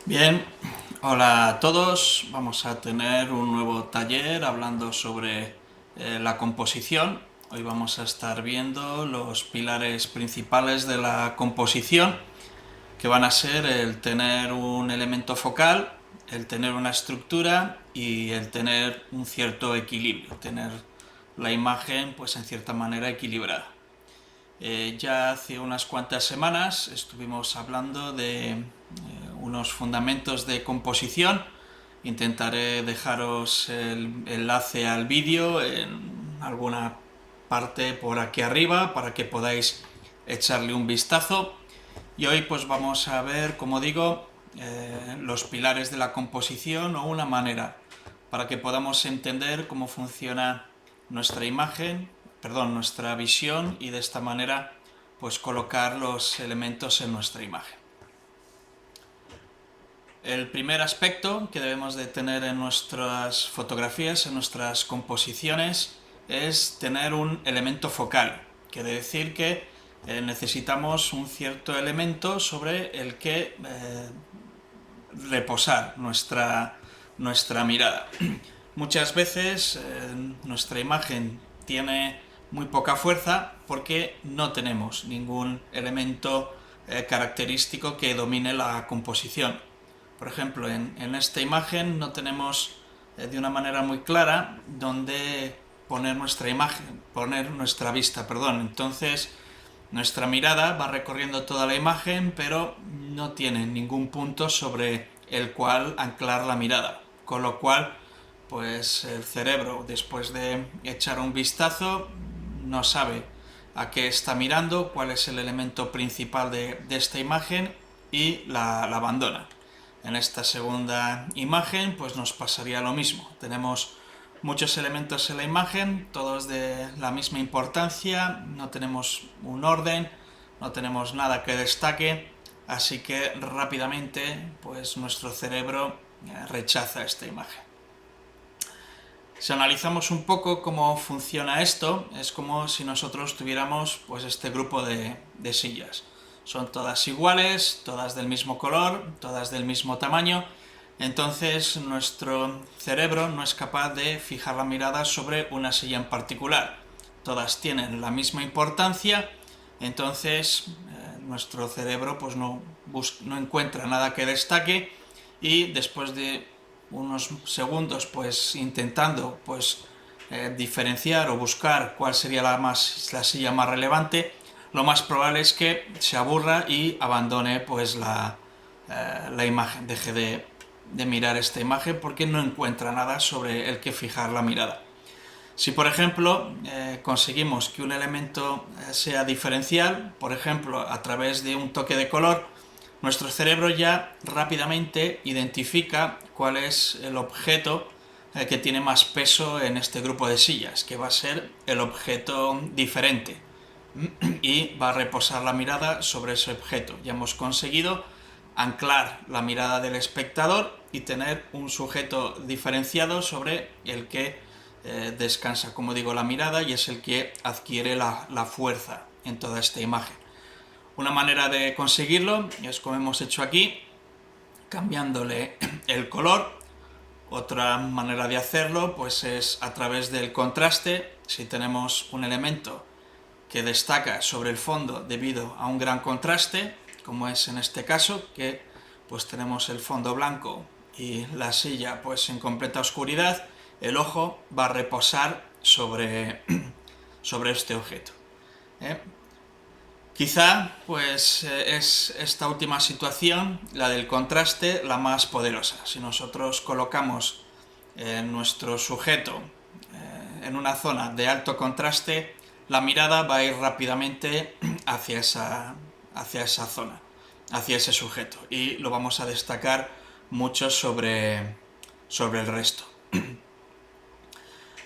Bien, hola a todos. Vamos a tener un nuevo taller hablando sobre la composición. Hoy vamos a estar viendo los pilares principales de la composición, que van a ser el tener un elemento focal, el tener una estructura y el tener un cierto equilibrio, tener la imagen pues en cierta manera equilibrada. Ya hace unas cuantas semanas estuvimos hablando de unos fundamentos de composición. Intentaré dejaros el enlace al vídeo en alguna parte por aquí arriba para que podáis echarle un vistazo. Y hoy pues vamos a ver, como digo, los pilares de la composición o una manera para que podamos entender cómo funciona nuestra imagen, perdón, nuestra visión y de esta manera pues colocar los elementos en nuestra imagen. El primer aspecto que debemos de tener en nuestras fotografías, en nuestras composiciones, es tener un elemento focal. Quiere decir que necesitamos un cierto elemento sobre el que reposar nuestra mirada. Muchas veces nuestra imagen tiene muy poca fuerza porque no tenemos ningún elemento característico que domine la composición. Por ejemplo, en esta imagen no tenemos de una manera muy clara dónde poner nuestra imagen, poner nuestra vista, perdón. Entonces, nuestra mirada va recorriendo toda la imagen, pero no tiene ningún punto sobre el cual anclar la mirada. Con lo cual, pues el cerebro, después de echar un vistazo, no sabe a qué está mirando, cuál es el elemento principal de esta imagen y la abandona. En esta segunda imagen, pues nos pasaría lo mismo. Tenemos muchos elementos en la imagen, todos de la misma importancia, no tenemos un orden, no tenemos nada que destaque, así que rápidamente pues nuestro cerebro rechaza esta imagen. Si analizamos un poco cómo funciona esto, es como si nosotros tuviéramos pues este grupo de sillas. Son todas iguales, todas del mismo color, todas del mismo tamaño. Entonces nuestro cerebro no es capaz de fijar la mirada sobre una silla en particular. Todas tienen la misma importancia, entonces nuestro cerebro pues no encuentra nada que destaque y después de unos segundos pues intentando pues diferenciar o buscar cuál sería la silla más relevante, lo más probable es que se aburra y abandone pues la imagen, deje de mirar esta imagen porque no encuentra nada sobre el que fijar la mirada. Si por ejemplo conseguimos que un elemento sea diferencial, por ejemplo a través de un toque de color, nuestro cerebro ya rápidamente identifica cuál es el objeto que tiene más peso en este grupo de sillas, que va a ser el objeto diferente, y va a reposar la mirada sobre ese objeto. Ya hemos conseguido anclar la mirada del espectador y tener un sujeto diferenciado sobre el que descansa, como digo, la mirada y es el que adquiere la fuerza en toda esta imagen. Una manera de conseguirlo es como hemos hecho aquí, cambiándole el color. Otra manera de hacerlo pues es a través del contraste. Si tenemos un elemento que destaca sobre el fondo debido a un gran contraste, como es en este caso, que pues tenemos el fondo blanco y la silla pues en completa oscuridad, el ojo va a reposar sobre este objeto. ¿eh? Quizá pues es esta última situación, la del contraste, la más poderosa. Si nosotros colocamos nuestro sujeto en una zona de alto contraste, la mirada va a ir rápidamente hacia esa zona, hacia ese sujeto, y lo vamos a destacar mucho sobre el resto.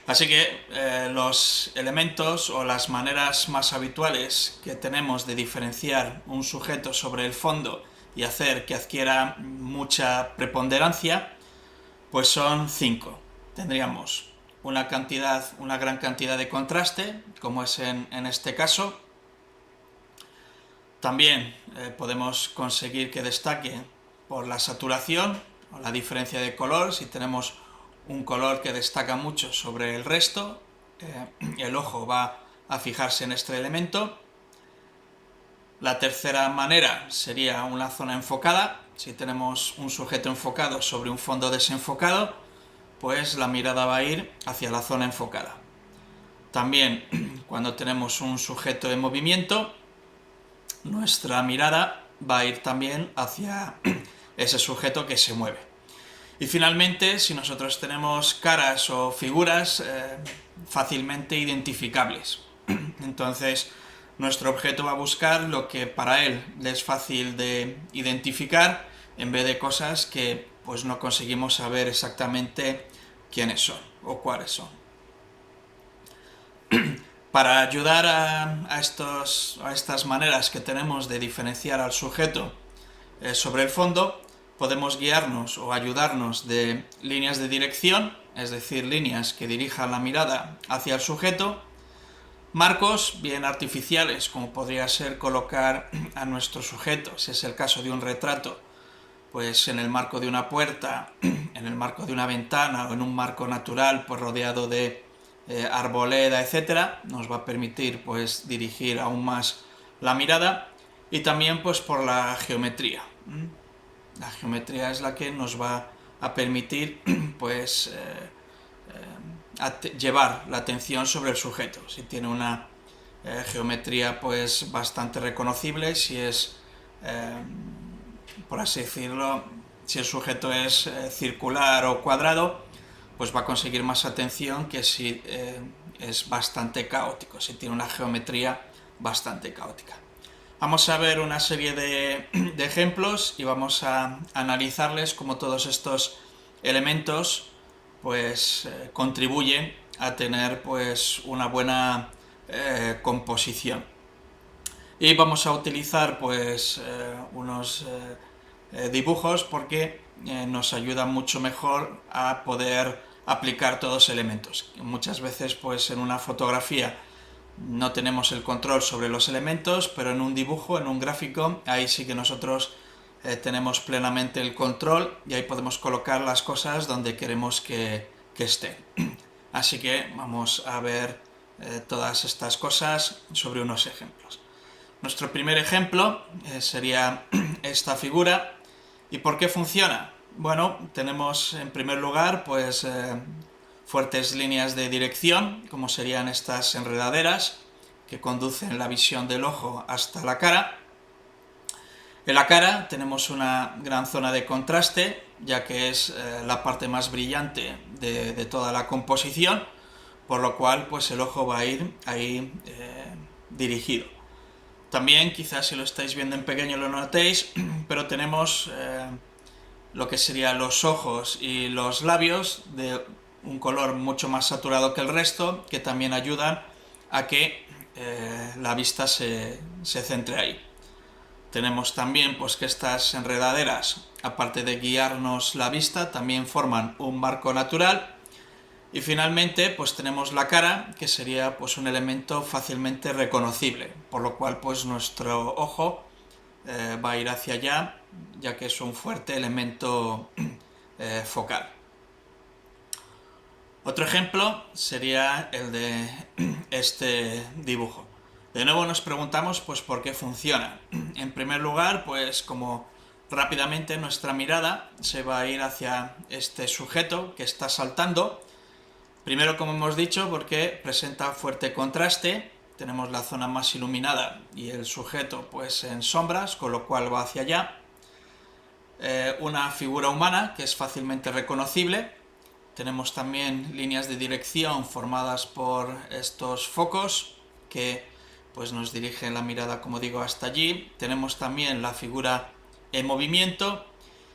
Así que los elementos o las maneras más habituales que tenemos de diferenciar un sujeto sobre el fondo y hacer que adquiera mucha preponderancia, pues son 5. Tendríamos una gran cantidad de contraste, como es en este caso. También podemos conseguir que destaque por la saturación o la diferencia de color. Si tenemos un color que destaca mucho sobre el resto, el ojo va a fijarse en este elemento. La tercera manera sería una zona enfocada. Si tenemos un sujeto enfocado sobre un fondo desenfocado, pues la mirada va a ir hacia la zona enfocada. También, cuando tenemos un sujeto en movimiento, nuestra mirada va a ir también hacia ese sujeto que se mueve. Y finalmente, si nosotros tenemos caras o figuras fácilmente identificables, entonces nuestro objeto va a buscar lo que para él le es fácil de identificar, en vez de cosas que pues no conseguimos saber exactamente quiénes son o cuáles son. Para ayudar a estas maneras que tenemos de diferenciar al sujeto sobre el fondo, podemos guiarnos o ayudarnos de líneas de dirección, es decir, líneas que dirijan la mirada hacia el sujeto, marcos bien artificiales, como podría ser colocar a nuestro sujeto, si es el caso de un retrato, pues en el marco de una puerta, en el marco de una ventana o en un marco natural, pues rodeado de arboleda, etcétera, nos va a permitir pues dirigir aún más la mirada, y también pues por la geometría. La geometría es la que nos va a permitir pues llevar la atención sobre el sujeto. Si tiene una geometría pues bastante reconocible, si es por así decirlo, si el sujeto es circular o cuadrado, pues va a conseguir más atención que si es bastante caótico, si tiene una geometría bastante caótica. Vamos a ver una serie de ejemplos y vamos a analizarles cómo todos estos elementos pues contribuyen a tener pues una buena composición. Y vamos a utilizar pues unos dibujos porque nos ayudan mucho mejor a poder aplicar todos los elementos. Muchas veces pues en una fotografía no tenemos el control sobre los elementos, pero en un dibujo, en un gráfico, ahí sí que nosotros tenemos plenamente el control y ahí podemos colocar las cosas donde queremos que estén. Así que vamos a ver todas estas cosas sobre unos ejemplos. Nuestro primer ejemplo sería esta figura. ¿Y por qué funciona? Bueno, tenemos en primer lugar pues fuertes líneas de dirección, como serían estas enredaderas que conducen la visión del ojo hasta la cara. En la cara tenemos una gran zona de contraste, ya que es la parte más brillante de toda la composición, por lo cual pues el ojo va a ir ahí dirigido. También, quizás si lo estáis viendo en pequeño lo notéis, pero tenemos lo que serían los ojos y los labios de un color mucho más saturado que el resto, que también ayudan a que la vista se centre ahí. Tenemos también pues que estas enredaderas, aparte de guiarnos la vista, también forman un marco natural. Y finalmente pues tenemos la cara, que sería pues un elemento fácilmente reconocible, por lo cual pues nuestro ojo va a ir hacia allá, ya que es un fuerte elemento focal. Otro ejemplo sería el de este dibujo. De nuevo nos preguntamos pues por qué funciona. En primer lugar, pues como rápidamente nuestra mirada se va a ir hacia este sujeto que está saltando. Primero, como hemos dicho, porque presenta fuerte contraste. Tenemos la zona más iluminada y el sujeto pues en sombras, con lo cual va hacia allá. Una figura humana que es fácilmente reconocible. Tenemos también líneas de dirección formadas por estos focos que pues nos dirigen la mirada, como digo, hasta allí. Tenemos también la figura en movimiento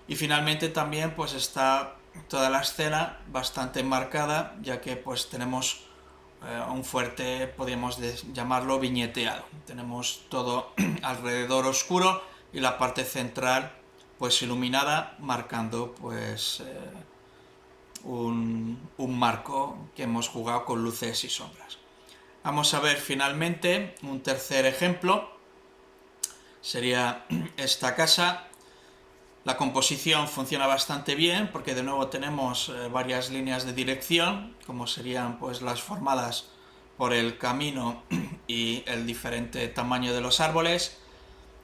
y finalmente también pues está toda la escena bastante marcada, ya que pues tenemos un fuerte, podríamos llamarlo viñeteado. Tenemos todo alrededor oscuro y la parte central pues iluminada, marcando pues un marco que hemos jugado con luces y sombras. Vamos a ver finalmente un tercer ejemplo. Sería esta casa. La composición funciona bastante bien porque de nuevo tenemos varias líneas de dirección, como serían pues las formadas por el camino y el diferente tamaño de los árboles.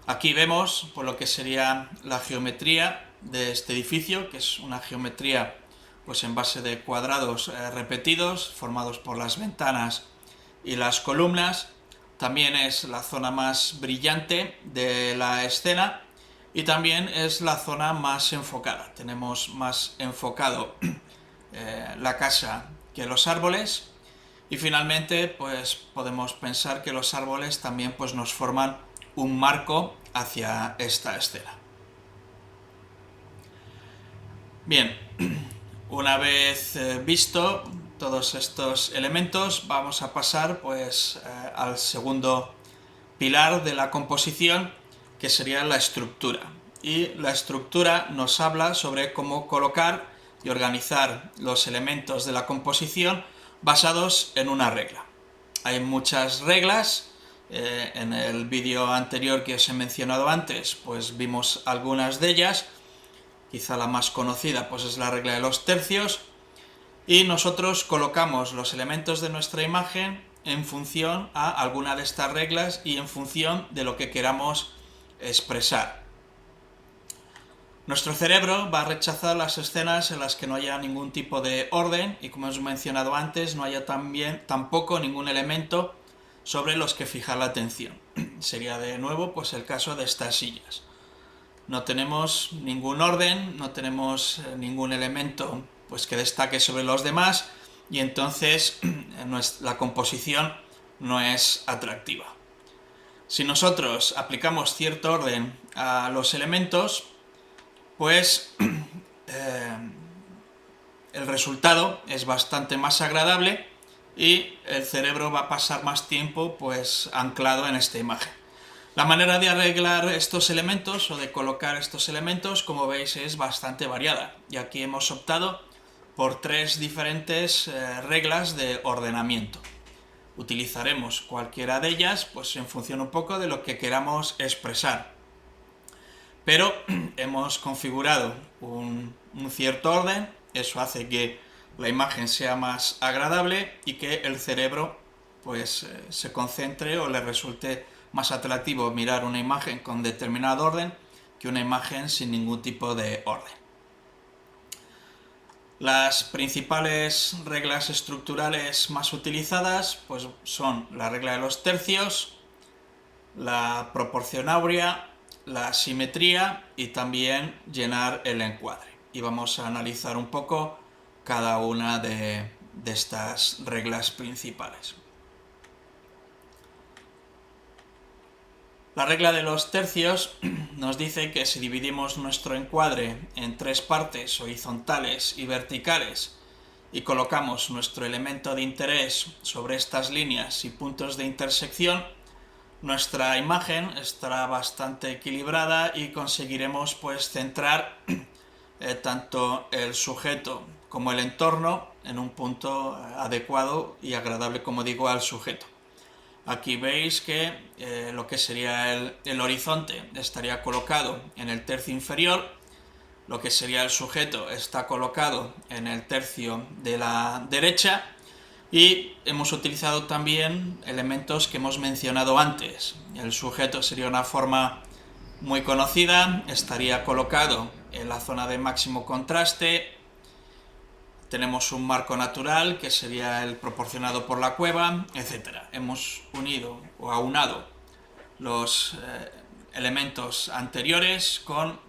Aquí vemos por lo que sería la geometría de este edificio, que es una geometría pues en base de cuadrados repetidos formados por las ventanas y las columnas. También es la zona más brillante de la escena y también es la zona más enfocada. Tenemos más enfocado la casa que los árboles, y finalmente pues podemos pensar que los árboles también pues nos forman un marco hacia esta escena. Bien, una vez visto todos estos elementos, vamos a pasar pues al segundo pilar de la composición, que sería la estructura. Y la estructura nos habla sobre cómo colocar y organizar los elementos de la composición basados en una regla. Hay muchas reglas. En el vídeo anterior que os he mencionado antes, pues vimos algunas de ellas. Quizá la más conocida pues es la regla de los tercios, y nosotros colocamos los elementos de nuestra imagen en función a alguna de estas reglas y en función de lo que queramos expresar. Nuestro cerebro va a rechazar las escenas en las que no haya ningún tipo de orden y, como hemos mencionado antes, no haya tampoco ningún elemento sobre los que fijar la atención. Sería de nuevo pues el caso de estas sillas. No tenemos ningún orden, no tenemos ningún elemento pues que destaque sobre los demás, y entonces la composición no es atractiva. Si nosotros aplicamos cierto orden a los elementos, pues el resultado es bastante más agradable y el cerebro va a pasar más tiempo pues anclado en esta imagen. La manera de arreglar estos elementos o de colocar estos elementos, como veis, es bastante variada, y aquí hemos optado por 3 diferentes reglas de ordenamiento. Utilizaremos cualquiera de ellas pues en función un poco de lo que queramos expresar, pero hemos configurado un cierto orden. Eso hace que la imagen sea más agradable y que el cerebro pues se concentre o le resulte más atractivo mirar una imagen con determinado orden que una imagen sin ningún tipo de orden. Las principales reglas estructurales más utilizadas pues son la regla de los tercios, la proporción áurea, la simetría y también llenar el encuadre. Y vamos a analizar un poco cada una de estas reglas principales. La regla de los tercios nos dice que si dividimos nuestro encuadre en 3 partes horizontales y verticales y colocamos nuestro elemento de interés sobre estas líneas y puntos de intersección, nuestra imagen estará bastante equilibrada y conseguiremos pues centrar tanto el sujeto como el entorno en un punto adecuado y agradable, como digo, al sujeto. Aquí veis que lo que sería el horizonte estaría colocado en el tercio inferior, lo que sería el sujeto está colocado en el tercio de la derecha, y hemos utilizado también elementos que hemos mencionado antes. El sujeto sería una forma muy conocida, estaría colocado en la zona de máximo contraste. Tenemos un marco natural, que sería el proporcionado por la cueva, etc. Hemos unido o aunado los elementos anteriores con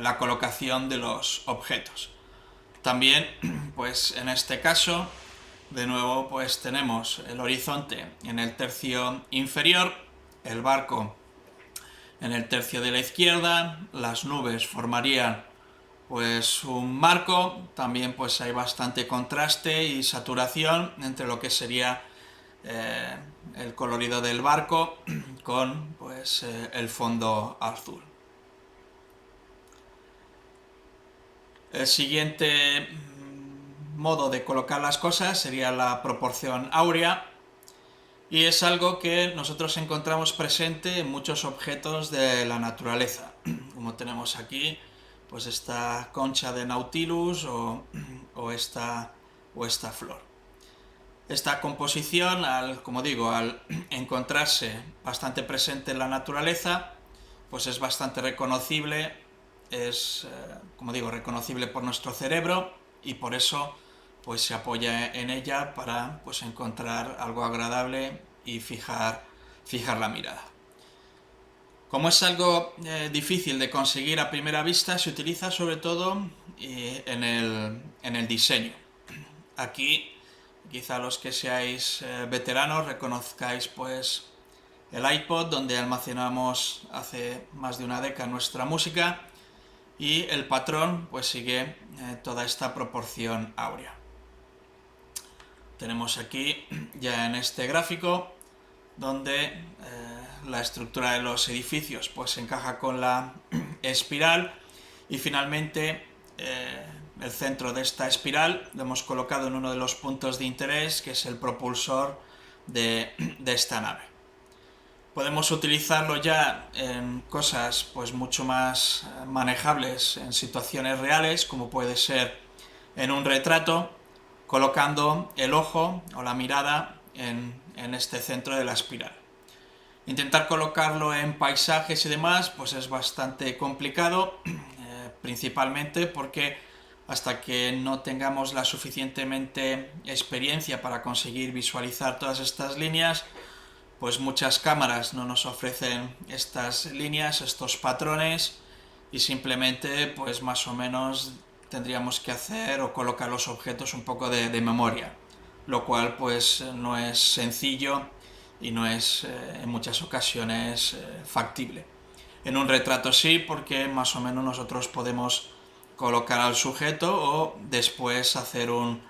la colocación de los objetos. También, pues en este caso, de nuevo, pues tenemos el horizonte en el tercio inferior, el barco en el tercio de la izquierda, las nubes formarían pues un marco. También pues hay bastante contraste y saturación entre lo que sería el colorido del barco con pues el fondo azul. El siguiente modo de colocar las cosas sería la proporción áurea, y es algo que nosotros encontramos presente en muchos objetos de la naturaleza, como tenemos aquí pues esta concha de Nautilus o esta, o esta flor. Esta composición, como digo, al encontrarse bastante presente en la naturaleza, pues es bastante reconocible, es, como digo, reconocible por nuestro cerebro y por eso pues se apoya en ella para pues encontrar algo agradable y fijar la mirada. Como es algo difícil de conseguir a primera vista, se utiliza sobre todo en el diseño. Aquí, quizá los que seáis veteranos reconozcáis pues el iPod, donde almacenamos hace más de una década nuestra música, y el patrón pues sigue toda esta proporción áurea. Tenemos aquí ya en este gráfico donde la estructura de los edificios pues encaja con la espiral y finalmente el centro de esta espiral lo hemos colocado en uno de los puntos de interés, que es el propulsor de esta nave. Podemos utilizarlo ya en cosas pues mucho más manejables en situaciones reales, como puede ser en un retrato, colocando el ojo o la mirada en este centro de la espiral. Intentar colocarlo en paisajes y demás pues es bastante complicado, principalmente porque hasta que no tengamos la suficientemente experiencia para conseguir visualizar todas estas líneas, pues muchas cámaras no nos ofrecen estas líneas, estos patrones, y simplemente pues más o menos tendríamos que hacer o colocar los objetos un poco de memoria, lo cual pues no es sencillo y no es en muchas ocasiones factible. En un retrato sí, porque más o menos nosotros podemos colocar al sujeto o después hacer un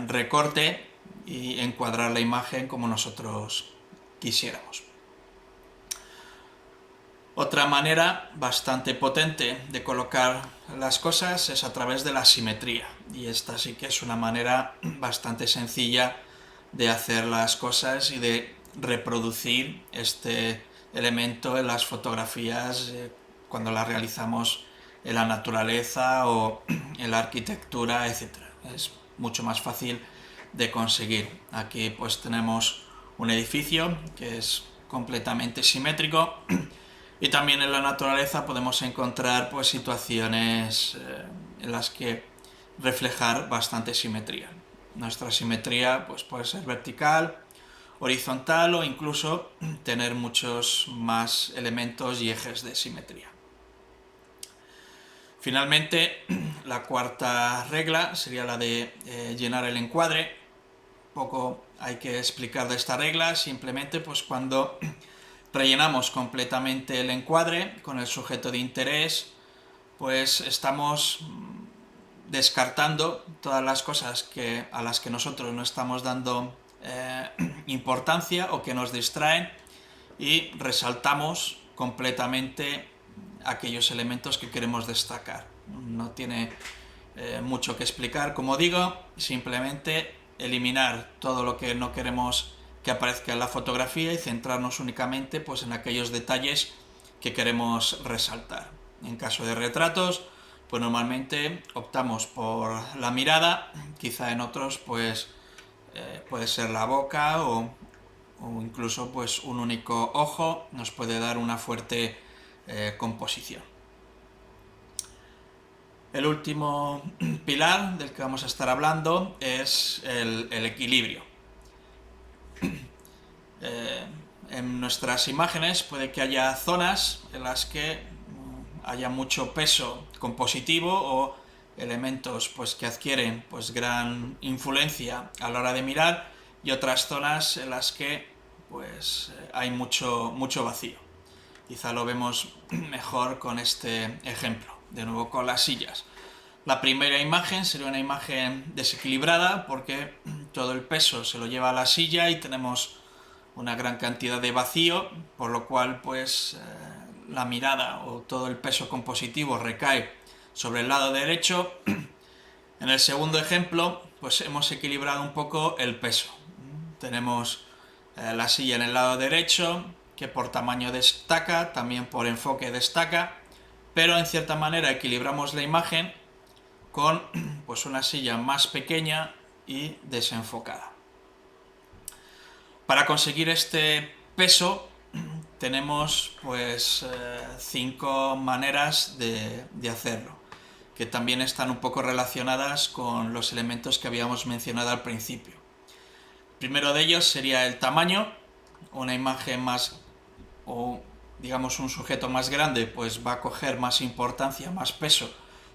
recorte y encuadrar la imagen como nosotros quisiéramos. Otra manera bastante potente de colocar las cosas es a través de la simetría, y esta sí que es una manera bastante sencilla de hacer las cosas y de reproducir este elemento en las fotografías cuando las realizamos en la naturaleza o en la arquitectura, etc. Es mucho más fácil de conseguir. Aquí pues tenemos un edificio que es completamente simétrico, y también en la naturaleza podemos encontrar pues situaciones en las que reflejar bastante simetría. Nuestra simetría pues puede ser vertical, horizontal o incluso tener muchos más elementos y ejes de simetría. Finalmente, la cuarta regla sería la de llenar el encuadre. Poco hay que explicar de esta regla, simplemente pues cuando rellenamos completamente el encuadre con el sujeto de interés, pues estamos descartando todas las cosas a las que nosotros no estamos dando importancia o que nos distraen, y resaltamos completamente aquellos elementos que queremos destacar. No tiene mucho que explicar, como digo, simplemente eliminar todo lo que no queremos que aparezca en la fotografía y centrarnos únicamente pues en aquellos detalles que queremos resaltar. En caso de retratos, pues normalmente optamos por la mirada, quizá en otros pues puede ser la boca o incluso pues un único ojo nos puede dar una fuerte composición. El último pilar del que vamos a estar hablando es el equilibrio. En nuestras imágenes puede que haya zonas en las que haya mucho peso compositivo o elementos pues, que adquieren pues, gran influencia a la hora de mirar, y otras zonas en las que pues, hay mucho vacío. Quizá lo vemos mejor con este ejemplo, de nuevo con las sillas. La primera imagen sería una imagen desequilibrada porque todo el peso se lo lleva a la silla y tenemos una gran cantidad de vacío, por lo cual pues la mirada o todo el peso compositivo recae sobre el lado derecho. En el segundo ejemplo pues hemos equilibrado un poco el peso. Tenemos la silla en el lado derecho, que por tamaño destaca, también por enfoque destaca, pero en cierta manera equilibramos la imagen con pues una silla más pequeña y desenfocada. Para conseguir este peso tenemos pues 5 maneras de hacerlo, que también están un poco relacionadas con los elementos que habíamos mencionado al principio. El primero de ellos sería el tamaño. Una imagen más, o digamos un sujeto más grande, pues va a coger más importancia, más peso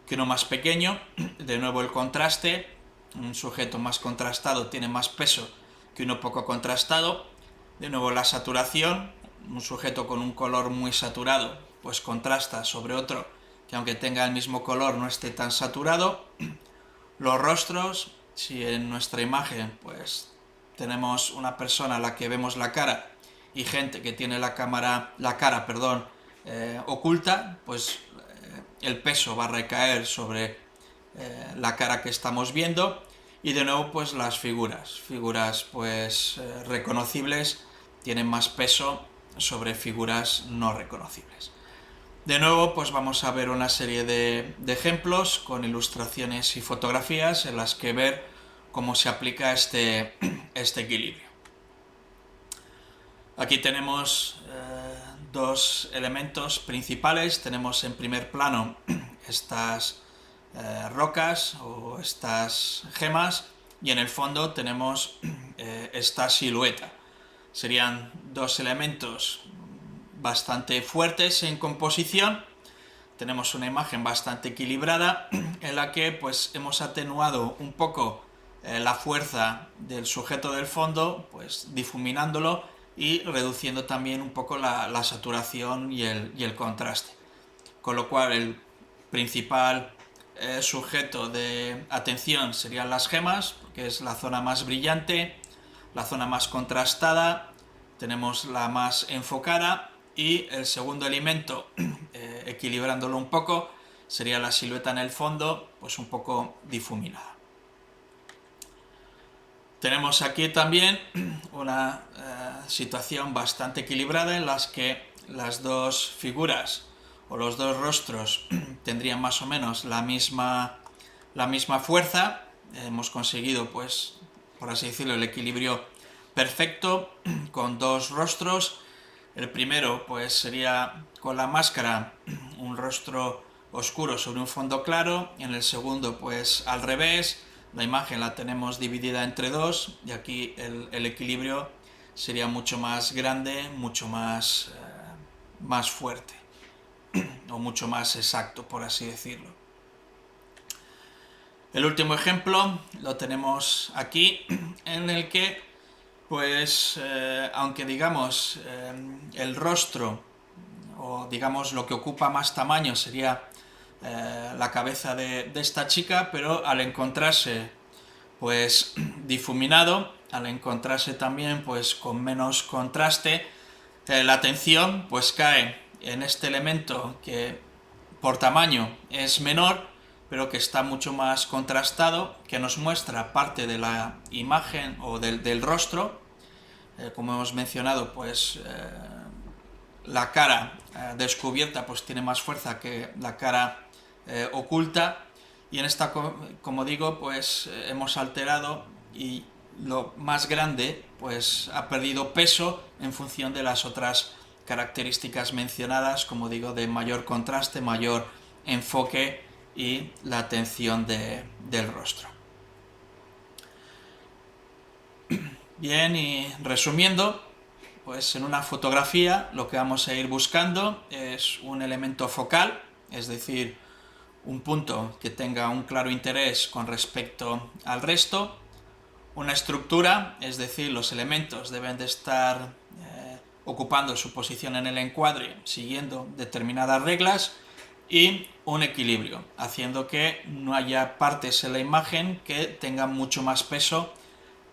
que uno más pequeño. De nuevo el contraste, un sujeto más contrastado tiene más peso que uno poco contrastado. De nuevo la saturación, un sujeto con un color muy saturado pues contrasta sobre otro que aunque tenga el mismo color no esté tan saturado. Los rostros, si en nuestra imagen pues tenemos una persona a la que vemos la cara y gente que tiene la cara oculta, pues el peso va a recaer sobre la cara que estamos viendo. Y de nuevo pues las figuras pues reconocibles tienen más peso sobre figuras no reconocibles. De nuevo pues vamos a ver una serie de ejemplos con ilustraciones y fotografías en las que ver cómo se aplica este equilibrio. Aquí tenemos dos elementos principales. Tenemos en primer plano estas rocas o estas gemas, y en el fondo tenemos esta silueta. Serían dos elementos bastante fuertes en composición. Tenemos una imagen bastante equilibrada en la que pues hemos atenuado un poco la fuerza del sujeto del fondo, pues difuminándolo y reduciendo también un poco la saturación y el contraste. Con lo cual el principal sujeto de atención serían las gemas, porque es la zona más brillante, la zona más contrastada, tenemos la más enfocada, y el segundo elemento, equilibrándolo un poco, sería la silueta en el fondo, pues un poco difuminada. Tenemos aquí también una situación bastante equilibrada en las que las dos figuras o los dos rostros tendrían más o menos la misma fuerza. Hemos conseguido, pues, por así decirlo, el equilibrio perfecto con dos rostros. El primero pues sería con la máscara un rostro oscuro sobre un fondo claro. En el segundo pues al revés, la imagen la tenemos dividida entre dos, y aquí el equilibrio sería mucho más grande, mucho más fuerte o mucho más exacto, por así decirlo. El último ejemplo lo tenemos aquí, en el que pues aunque digamos el rostro, o digamos lo que ocupa más tamaño sería la cabeza de esta chica, pero al encontrarse pues difuminado, al encontrarse también pues con menos contraste, la atención pues cae en este elemento que por tamaño es menor, pero que está mucho más contrastado, que nos muestra parte de la imagen o del rostro. Como hemos mencionado, pues la cara descubierta pues tiene más fuerza que la cara oculta, y en esta, como digo, pues hemos alterado, y lo más grande pues ha perdido peso en función de las otras características mencionadas, como digo, de mayor contraste, mayor enfoque y la atención del rostro. Bien, y resumiendo, pues en una fotografía lo que vamos a ir buscando es un elemento focal, es decir, un punto que tenga un claro interés con respecto al resto, una estructura, es decir, los elementos deben de estar ocupando su posición en el encuadre siguiendo determinadas reglas, y un equilibrio, haciendo que no haya partes en la imagen que tengan mucho más peso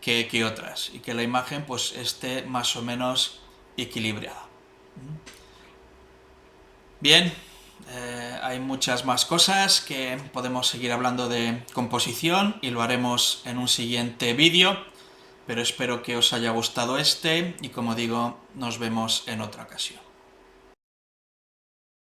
que otras, y que la imagen pues esté más o menos equilibrada. Bien, hay muchas más cosas que podemos seguir hablando de composición, y lo haremos en un siguiente vídeo, pero espero que os haya gustado y como digo, nos vemos en otra ocasión.